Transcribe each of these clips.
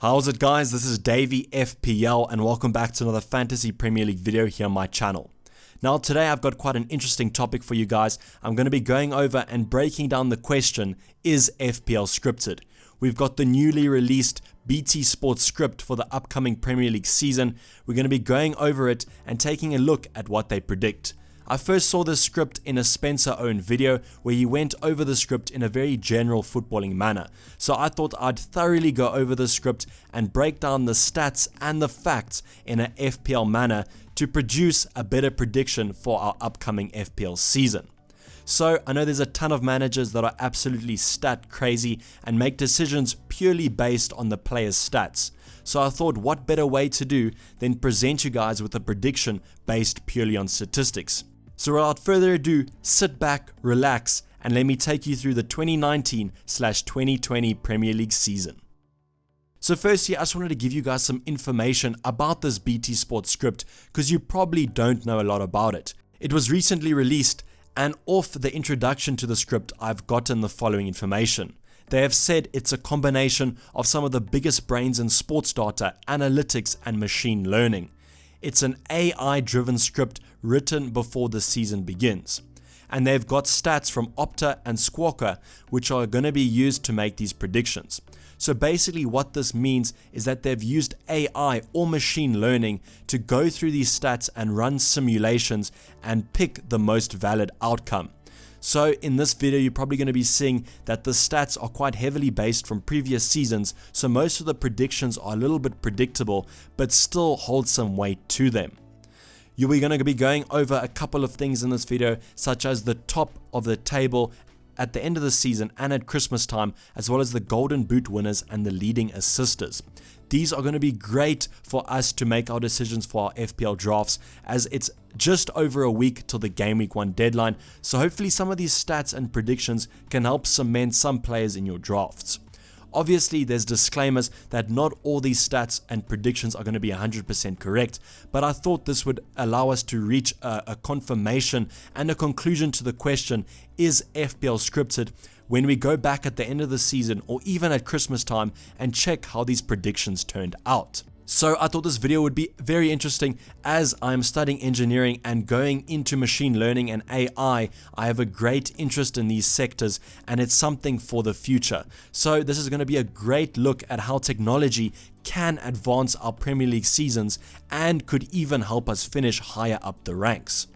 How's it guys, this is Dayvy FPL and welcome back to another Fantasy Premier League video here on my channel. Now today I've got quite an interesting topic for you guys. I'm going to be going over and breaking down the question, is FPL scripted? We've got the newly released BT Sports script for the upcoming Premier League season. We're going to be going over it and taking a look at what they predict. I first saw this script in a Spencer-owned video where he went over the script in a very general footballing manner. So I thought I'd thoroughly go over the script and break down the stats and the facts in an FPL manner to produce a better prediction for our upcoming FPL season. So I know there's a ton of managers that are absolutely stat crazy and make decisions purely based on the player's stats. So I thought what better way to do than present you guys with a prediction based purely on statistics. So without further ado, sit back, relax, and let me take you through the 2019/2020 Premier League season. So firstly, I just wanted to give you guys some information about this BT Sports script because you probably don't know a lot about it. It was recently released, and off the introduction to the script, I've gotten the following information. They have said it's a combination of some of the biggest brains in sports data, analytics, and machine learning. It's an AI-driven script written before the season begins. And they've got stats from Opta and Squawka, which are going to be used to make these predictions. So basically what this means is that they've used AI or machine learning to go through these stats and run simulations and pick the most valid outcome. So in this video, you're probably going to be seeing that the stats are quite heavily based from previous seasons, so most of the predictions are a little bit predictable, but still hold some weight to them. You're going to be going over a couple of things in this video, such as the top of the table at the end of the season and at Christmas time, as well as the Golden Boot winners and the leading assisters. These are going to be great for us to make our decisions for our FPL drafts, as it's just over a week till the game week 1 deadline, so hopefully some of these stats and predictions can help cement some players in your drafts. Obviously, there's disclaimers that not all these stats and predictions are going to be 100% correct, but I thought this would allow us to reach a confirmation and a conclusion to the question, is FPL scripted, when we go back at the end of the season or even at Christmas time and check how these predictions turned out. So I thought this video would be very interesting as I'm studying engineering and going into machine learning and AI. I have a great interest in these sectors and it's something for the future. So this is going to be a great look at how technology can advance our Premier League seasons and could even help us finish higher up the ranks.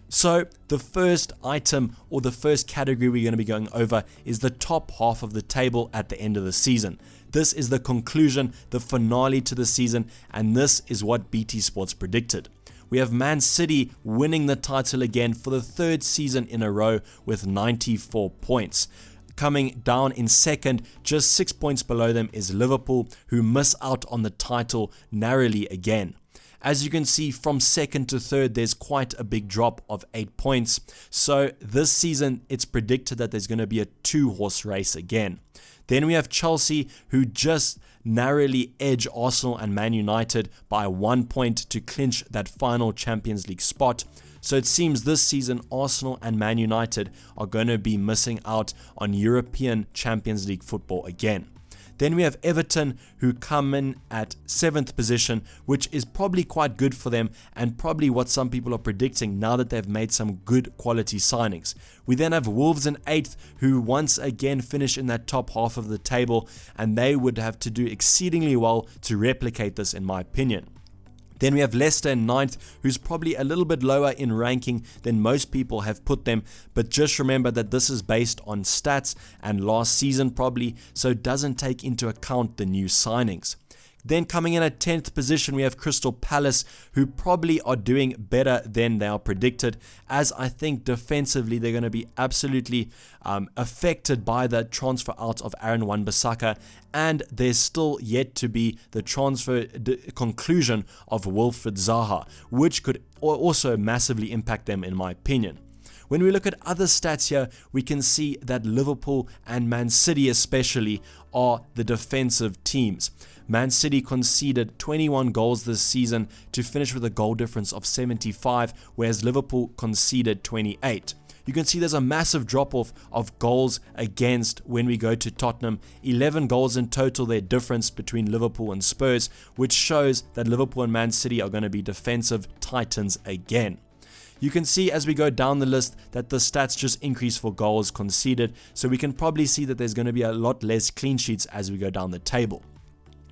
So the first item or the first category we're going to be going over is the top half of the table at the end of the season. This is the conclusion, the finale to the season, and this is what BT Sports predicted. We have Man City winning the title again for the third season in a row with 94 points. Coming down in second, just 6 points below them, is Liverpool, who miss out on the title narrowly again. As you can see, from second to third, there's quite a big drop of 8 points. So this season, it's predicted that there's going to be a 2-horse race again. Then we have Chelsea, who just narrowly edge Arsenal and Man United by 1 point to clinch that final Champions League spot. So it seems this season, Arsenal and Man United are going to be missing out on European Champions League football again. Then we have Everton, who come in at 7th position, which is probably quite good for them and probably what some people are predicting now that they've made some good quality signings. We then have Wolves in 8th, who once again finish in that top half of the table, and they would have to do exceedingly well to replicate this, in my opinion. Then we have Leicester in 9th, who's probably a little bit lower in ranking than most people have put them, but just remember that this is based on stats and last season probably, so it doesn't take into account the new signings. Then coming in at 10th position, we have Crystal Palace, who probably are doing better than they are predicted, as I think defensively they're going to be absolutely affected by the transfer out of Aaron Wan-Bissaka, and there's still yet to be the transfer conclusion of Wilfried Zaha, which could also massively impact them, in my opinion. When we look at other stats here, we can see that Liverpool and Man City especially are the defensive teams. Man City conceded 21 goals this season to finish with a goal difference of 75, whereas Liverpool conceded 28. you can see there's a massive drop off of goals against when we go to Tottenham. 11 goals in total, their difference between Liverpool and Spurs, which shows that Liverpool and Man City are going to be defensive titans again. You can see as we go down the list that the stats just increase for goals conceded, so we can probably see that there's going to be a lot less clean sheets as we go down the table.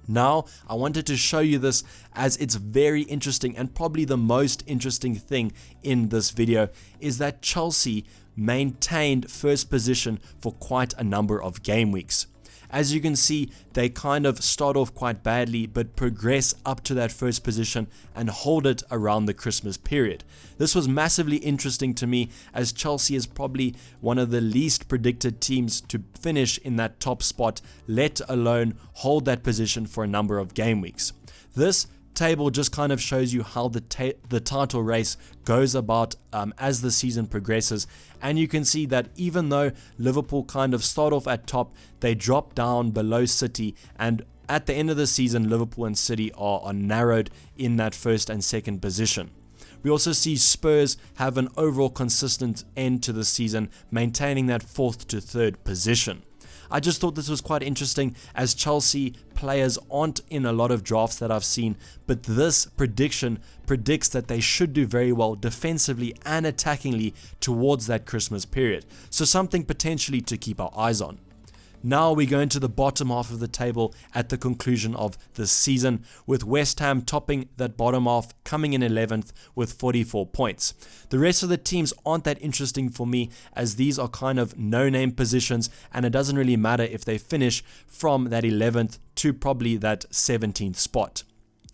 Now, I wanted to show you this as it's very interesting, and probably the most interesting thing in this video is that Chelsea maintained first position for quite a number of game weeks. As you can see, they kind of start off quite badly but progress up to that first position and hold it around the Christmas period. This was massively interesting to me, as Chelsea is probably one of the least predicted teams to finish in that top spot, let alone hold that position for a number of game weeks. This table just kind of shows you how the title race goes about as the season progresses, and you can see that even though Liverpool kind of start off at top, they drop down below City, and at the end of the season Liverpool and City are narrowed in that first and second position. We also see Spurs have an overall consistent end to the season, maintaining that 4th to 3rd position. I just thought this was quite interesting, as Chelsea players aren't in a lot of drafts that I've seen, but this prediction predicts that they should do very well defensively and attackingly towards that Christmas period, so something potentially to keep our eyes on. Now we go into the bottom half of the table at the conclusion of this season, with West Ham topping that bottom half, coming in 11th with 44 points. The rest of the teams aren't that interesting for me, as these are kind of no-name positions, and it doesn't really matter if they finish from that 11th to probably that 17th spot.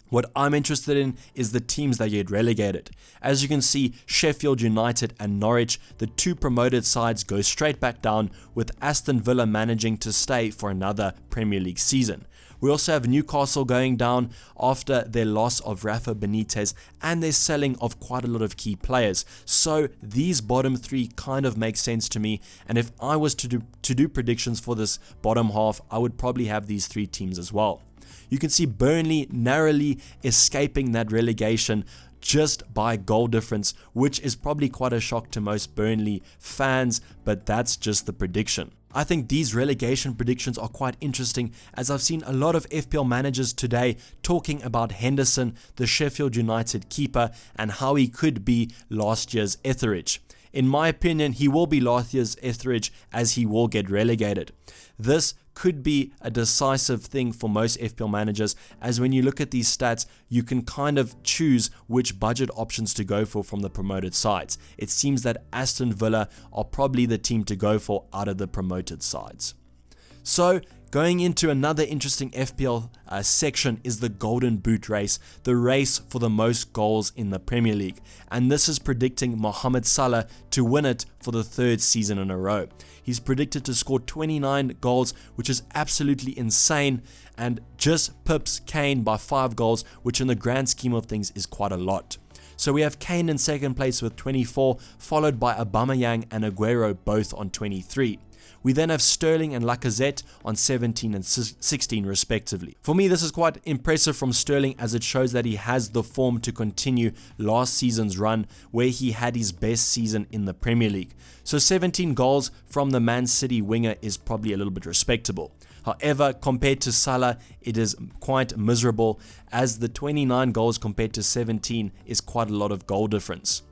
What I'm interested in is the teams that get relegated. As you can see, Sheffield United and Norwich, the two promoted sides, go straight back down, with Aston Villa managing to stay for another Premier League season. We also have Newcastle going down after their loss of Rafa Benitez and their selling of quite a lot of key players. So these bottom three kind of make sense to me, and if I was to do predictions for this bottom half, I would probably have these three teams as well. You can see Burnley narrowly escaping that relegation just by goal difference, which is probably quite a shock to most Burnley fans, but that's just the prediction. I think these relegation predictions are quite interesting, as I've seen a lot of FPL managers today talking about Henderson, the Sheffield United keeper, and how he could be last year's Etheridge. In my opinion, he will be last year's Etheridge, as he will get relegated. This could be a decisive thing for most FPL managers, as when you look at these stats, you can kind of choose which budget options to go for from the promoted sides. It seems that Aston Villa are probably the team to go for out of the promoted sides. So, going into another interesting FPL section is the Golden Boot race, the race for the most goals in the Premier League. And this is predicting Mohamed Salah to win it for the 3rd season in a row. He's predicted to score 29 goals, which is absolutely insane, and just pips Kane by 5 goals, which in the grand scheme of things is quite a lot. So we have Kane in second place with 24, followed by Aubameyang and Aguero both on 23. We then have Sterling and Lacazette on 17 and 16 respectively. For me, this is quite impressive from Sterling, as it shows that he has the form to continue last season's run, where he had his best season in the Premier League. So 17 goals from the Man City winger is probably a little bit respectable. However, compared to Salah, it is quite miserable, as the 29 goals compared to 17 is quite a lot of goal difference.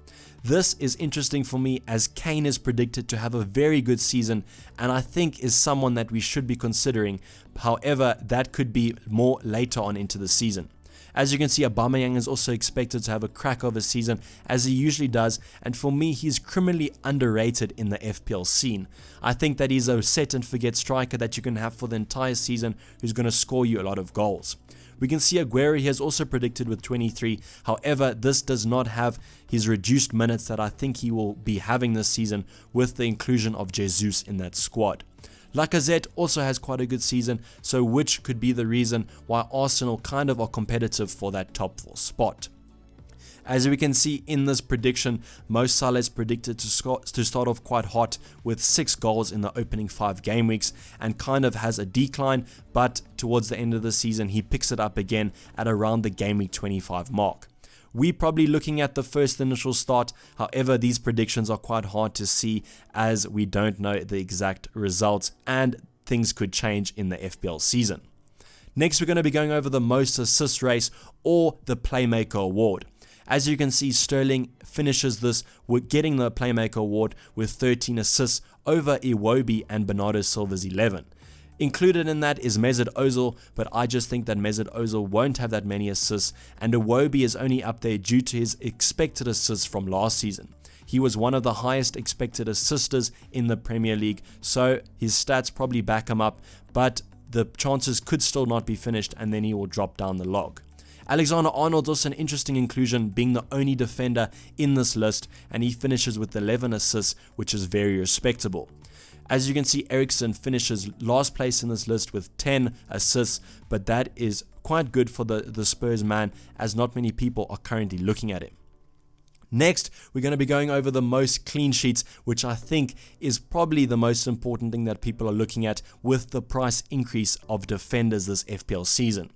This is interesting for me, as Kane is predicted to have a very good season, and I think is someone that we should be considering. However, that could be more later on into the season. As you can see, Aubameyang is also expected to have a crack of a season, as he usually does, and for me, he's criminally underrated in the FPL scene. I think that he's a set and forget striker that you can have for the entire season, who's going to score you a lot of goals. We can see Aguero, he has also predicted with 23. However, this does not have his reduced minutes that I think he will be having this season, with the inclusion of Jesus in that squad. Lacazette also has quite a good season, so which could be the reason why Arsenal kind of are competitive for that top 4 spot. As we can see in this prediction, Mo Salah is predicted to start off quite hot with 6 goals in the opening 5 game weeks, and kind of has a decline, but towards the end of the season he picks it up again at around the game week 25 mark. We're probably looking at the first initial start. However, these predictions are quite hard to see as we don't know the exact results and things could change in the FPL season. Next, we're going to be going over the most assist race or the Playmaker Award. As you can see, Sterling finishes this with getting the Playmaker Award with 13 assists over Iwobi and Bernardo Silva's 11. Included in that is Mesut Ozil, but I just think that Mesut Ozil won't have that many assists, and Iwobi is only up there due to his expected assists from last season. He was one of the highest expected assisters in the Premier League, so his stats probably back him up, but the chances could still not be finished and then he will drop down the log. Alexander-Arnold's also an interesting inclusion, being the only defender in this list, and he finishes with 11 assists, which is very respectable. As you can see, Eriksen finishes last place in this list with 10 assists, but that is quite good for the Spurs man, as not many people are currently looking at him. Next, we're going to be going over the most clean sheets, which I think is probably the most important thing that people are looking at with the price increase of defenders this FPL season.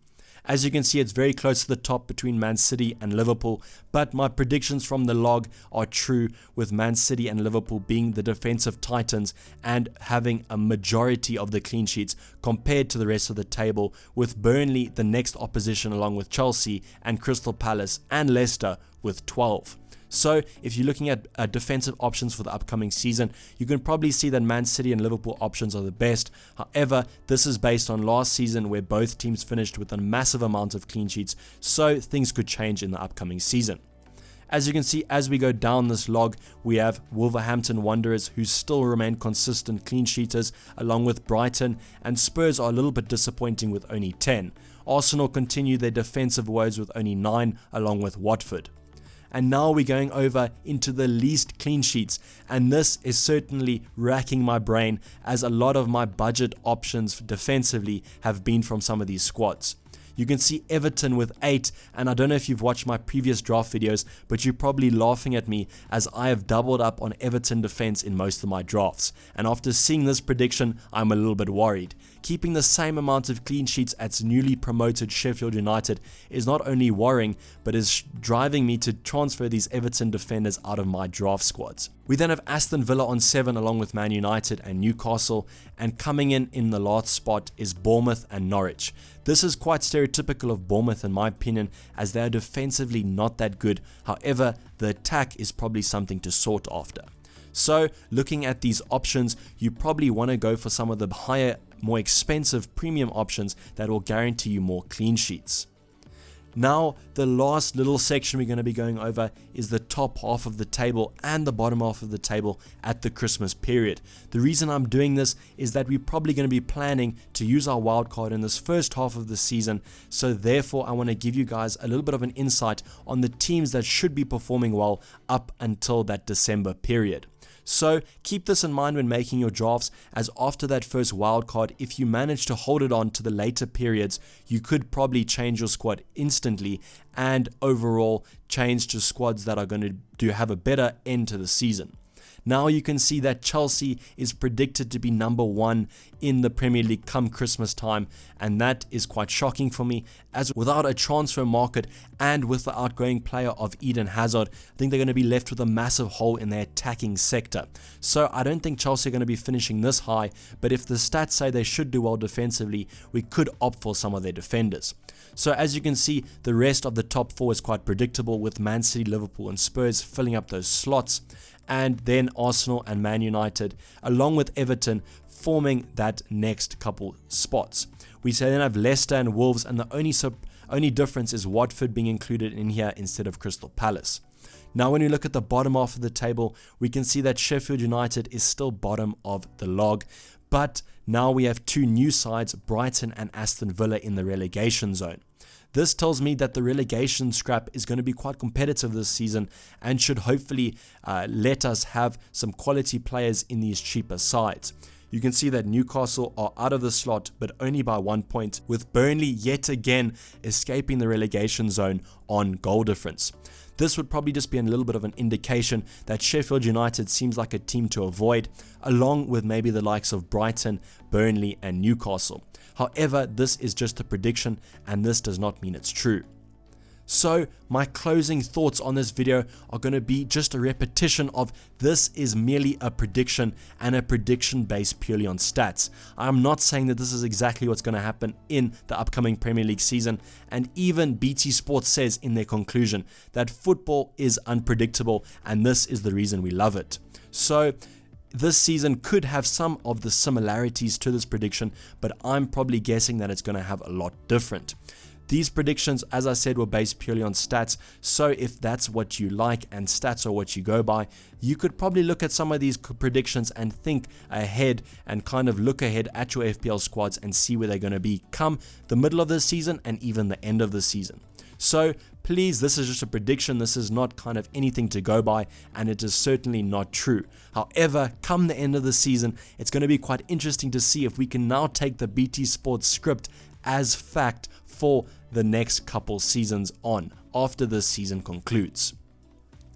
As you can see, it's very close to the top between Man City and Liverpool, but my predictions from the log are true, with Man City and Liverpool being the defensive titans and having a majority of the clean sheets compared to the rest of the table, with Burnley the next opposition along with Chelsea and Crystal Palace and Leicester with 12. So if you're looking at defensive options for the upcoming season, you can probably see that Man City and Liverpool options are the best. However, this is based on last season where both teams finished with a massive amount of clean sheets, so things could change in the upcoming season. As you can see, as we go down this log, we have Wolverhampton Wanderers, who still remain consistent clean sheeters, along with Brighton, and Spurs are a little bit disappointing with only 10. Arsenal continue their defensive woes with only 9, along with Watford. And now we're going over into the least clean sheets, and this is certainly racking my brain, as a lot of my budget options defensively have been from some of these squads. You can see Everton with 8, and I don't know if you've watched my previous draft videos, but you're probably laughing at me as I have doubled up on Everton defense in most of my drafts, and after seeing this prediction, I'm a little bit worried. Keeping the same amount of clean sheets as newly promoted Sheffield United is not only worrying, but is driving me to transfer these Everton defenders out of my draft squads. We then have Aston Villa on 7 along with Man United and Newcastle, and coming in the last spot is Bournemouth and Norwich. This is quite stereotypical of Bournemouth in my opinion, as they are defensively not that good. However, the attack is probably something to sort after. So looking at these options, you probably want to go for some of the higher, more expensive premium options that will guarantee you more clean sheets. Now, the last little section we're going to be going over is the top half of the table and the bottom half of the table at the Christmas period. The reason I'm doing this is that we're probably going to be planning to use our wildcard in this first half of the season, so therefore I want to give you guys a little bit of an insight on the teams that should be performing well up until that December period. So keep this in mind when making your drafts, as after that first wildcard, if you manage to hold it on to the later periods, you could probably change your squad instantly and overall change to squads that are going to have a better end to the season. Now you can see that Chelsea is predicted to be number 1 in the Premier League come Christmas time, and that is quite shocking for me, as without a transfer market and with the outgoing player of Eden Hazard, I think they're going to be left with a massive hole in their attacking sector. So I don't think Chelsea are going to be finishing this high, but if the stats say they should do well defensively, we could opt for some of their defenders. So as you can see, the rest of the top 4 is quite predictable, with Man City, Liverpool and Spurs filling up those slots, and then Arsenal and Man United, along with Everton, forming that next couple spots. We then have Leicester and Wolves, and the only difference is Watford being included in here instead of Crystal Palace. Now when we look at the bottom half of the table, we can see that Sheffield United is still bottom of the log, but now we have 2 new sides, Brighton and Aston Villa, in the relegation zone. This tells me that the relegation scrap is going to be quite competitive this season and should hopefully let us have some quality players in these cheaper sides. You can see that Newcastle are out of the slot, but only by 1 point, with Burnley yet again escaping the relegation zone on goal difference. This would probably just be a little bit of an indication that Sheffield United seems like a team to avoid, along with maybe the likes of Brighton, Burnley and Newcastle. However, this is just a prediction and this does not mean it's true. So my closing thoughts on this video are going to be just a repetition of this is merely a prediction, and a prediction based purely on stats. I'm not saying that this is exactly what's going to happen in the upcoming Premier League season, and even BT Sports says in their conclusion that football is unpredictable, and this is the reason we love it. So this season could have some of the similarities to this prediction, but I'm probably guessing that it's going to have a lot different. These predictions, as I said, were based purely on stats, so if that's what you like and stats are what you go by, you could probably look at some of these predictions and think ahead and kind of look ahead at your FPL squads and see where they're going to be come the middle of the season and even the end of the season. So please, this is just a prediction, this is not kind of anything to go by, and it is certainly not true. However, come the end of the season, it's going to be quite interesting to see if we can now take the BT Sports script as fact for the next couple seasons on, after this season concludes.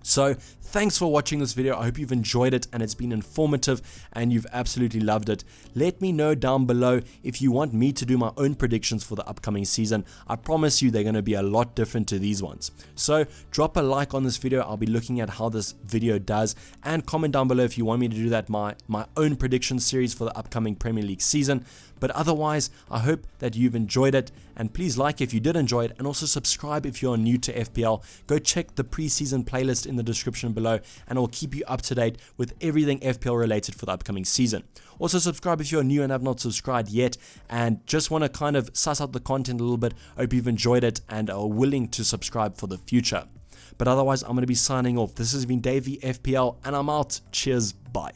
So thanks for watching this video. I hope you've enjoyed it and it's been informative and you've absolutely loved it. Let me know down below if you want me to do my own predictions for the upcoming season. I promise you they're going to be a lot different to these ones. So drop a like on this video. I'll be looking at how this video does, and comment down below if you want me to do that my own prediction series for the upcoming Premier League season. But otherwise, I hope that you've enjoyed it, and please like if you did enjoy it, and also subscribe if you're new to FPL. Go check the preseason playlist in the description below, and I'll keep you up to date with everything FPL related for the upcoming season. Also subscribe if you're new and have not subscribed yet and just want to kind of suss out the content a little bit. I hope you've enjoyed it and are willing to subscribe for the future. But otherwise, I'm going to be signing off. This has been Dayvy FPL, and I'm out. Cheers, bye.